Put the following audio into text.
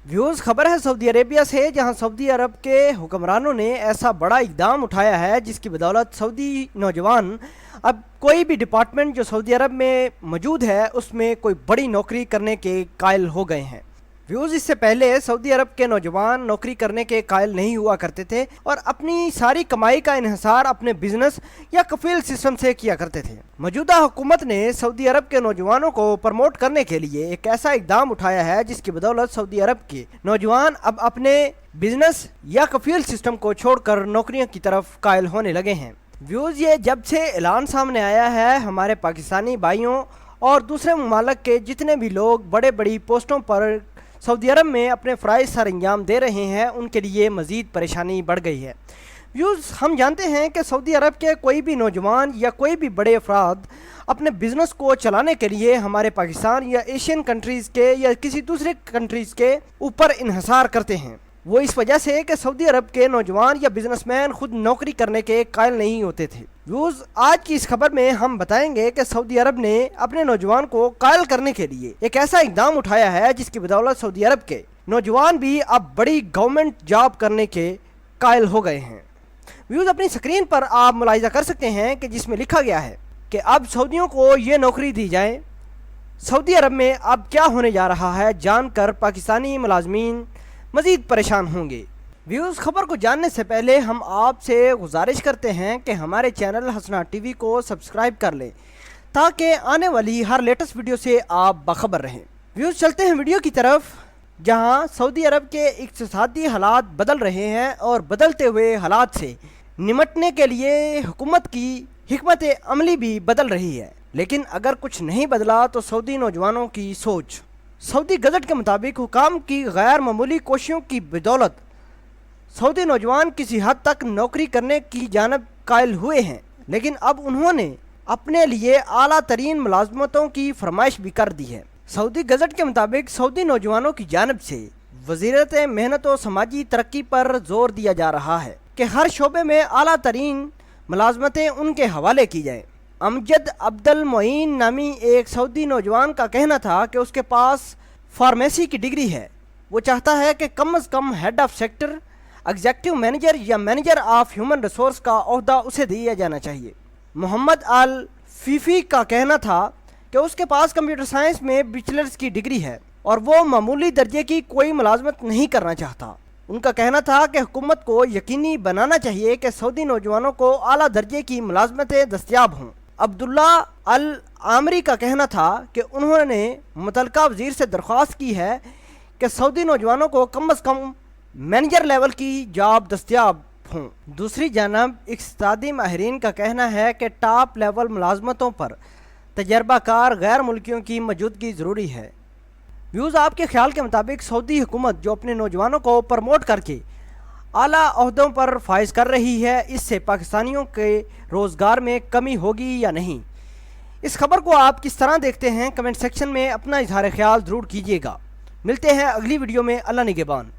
Views खबर है Saudi Arabia से, जहां सऊदी अरब के हुक्मरानों ने ऐसा बड़ा इक़दाम उठाया है जिसकी बदौलत सऊदी नौजवान अब कोई भी डिपार्टमेंट जो सऊदी अरब में मौजूद है उसमें कोई बड़ी नौकरी करने के कायल हो गए हैं। व्यूज़ इससे पहले सऊदी अरब के नौजवान नौकरी करने के कायल नहीं हुआ करते थे और अपनी सारी कमाई का इन्हिसार अपने बिजनेस या कफील सिस्टम से किया करते थे। मौजूदा हुकूमत ने सऊदी अरब के नौजवानों को प्रमोट करने के लिए एक ऐसा इकदाम उठाया है जिसकी बदौलत सऊदी अरब के नौजवान अब अपने बिजनेस या कफील सिस्टम को छोड़कर नौकरियों की तरफ कायल होने लगे हैं। व्यूज़ ये जब से ऐलान सामने आया है, हमारे पाकिस्तानी भाइयों और दूसरे ममालिक के जितने भी लोग बड़े बड़ी पोस्टों पर सऊदी अरब में अपने फ़राइज़ सर अंजाम दे रहे हैं, उनके लिए मज़ीद परेशानी बढ़ गई है। व्यूज़ हम जानते हैं कि सऊदी अरब के कोई भी नौजवान या कोई भी बड़े अफराद अपने बिज़नेस को चलाने के लिए हमारे पाकिस्तान या एशियन कंट्रीज़ के या किसी दूसरे कंट्रीज़ के ऊपर इन्हिसार करते हैं। वो इस वजह से कि सऊदी अरब के नौजवान या बिजनेसमैन खुद नौकरी करने के कायल नहीं होते थे। व्यूज़ आज की इस खबर में हम बताएंगे कि सऊदी अरब ने अपने नौजवान को कायल करने के लिए एक ऐसा इकदाम उठाया है जिसकी बदौलत सऊदी अरब के नौजवान भी अब बड़ी गवर्नमेंट जॉब करने के कायल हो गए हैं। व्यूज़ अपनी स्क्रीन पर आप मुलाहिजा कर सकते हैं कि जिसमें लिखा गया है कि अब सऊदियों को ये नौकरी दी जाए। सऊदी अरब में अब क्या होने जा रहा है जानकर पाकिस्तानी मुलाजमीन मज़ीद परेशान होंगे। व्यूज़ खबर को जानने से पहले हम आपसे गुजारिश करते हैं कि हमारे चैनल हसना टीवी को सब्सक्राइब कर लें ताकि आने वाली हर लेटेस्ट वीडियो से आप बाखबर रहें। व्यूज़ चलते हैं वीडियो की तरफ, जहां सऊदी अरब के इक़्तिसादी हालात बदल रहे हैं और बदलते हुए हालात से निमटने के लिए हुकूमत की हिकमत अमली भी बदल रही है। लेकिन अगर कुछ नहीं बदला तो सऊदी नौजवानों की सोच। सऊदी गज़ट के मुताबिक हुकाम की गैर मामूली कोशिशों की बदौलत सऊदी नौजवान किसी हद तक नौकरी करने की जानब कायल हुए हैं, लेकिन अब उन्होंने अपने लिए आला तरीन मुलाजमतों की फरमाइश भी कर दी है। सऊदी गज़ट के मुताबिक सऊदी नौजवानों की जानब से वज़ीरत मेहनत और समाजी तरक्की पर जोर दिया जा रहा है कि हर शोबे में आला तरीन मुलाजमतें उनके हवाले की जाएँ। अमजद अब्दुल मोइन नामी एक सऊदी नौजवान का कहना था कि उसके पास फार्मेसी की डिग्री है। वो चाहता है कि कम से कम head of sector, executive manager या मैनेजर ऑफ ह्यूमन रिसोर्स का ओहदा उसे दिया जाना चाहिए। मोहम्मद अल फीफी का कहना था कि उसके पास कंप्यूटर साइंस में बैचलर्स की डिग्री है और वो मामूली दर्जे की कोई मुलाजमत नहीं करना चाहता। उनका कहना था कि हुकूमत को यकीनी बनाना चाहिए कि सऊदी नौजवानों को आला दर्जे की मुलाजमतें दस्तियाब हों। अब्दुल्ला अल आमरी का कहना था कि उन्होंने मुतलका वज़ीर से दरख्वास्त की है कि सऊदी नौजवानों को कम से कम मैनेजर लेवल की जॉब दस्तियाब हों। दूसरी जानब इक़्तिसादी माहिरीन का कहना है कि टॉप लेवल मुलाजमतों पर तजर्बाकार गैर मुल्कियों की मौजूदगी ज़रूरी है। व्यूज़ आपके ख्याल के मुताबिक सऊदी हुकूमत जो अपने नौजवानों को प्रमोट करके आला ओहदों पर फाइज कर रही है, इससे पाकिस्तानियों के रोज़गार में कमी होगी या नहीं? इस खबर को आप किस तरह देखते हैं? कमेंट सेक्शन में अपना इज़हार ख्याल ज़रूर कीजिएगा। मिलते हैं अगली वीडियो में। अल्लाह निगहबान।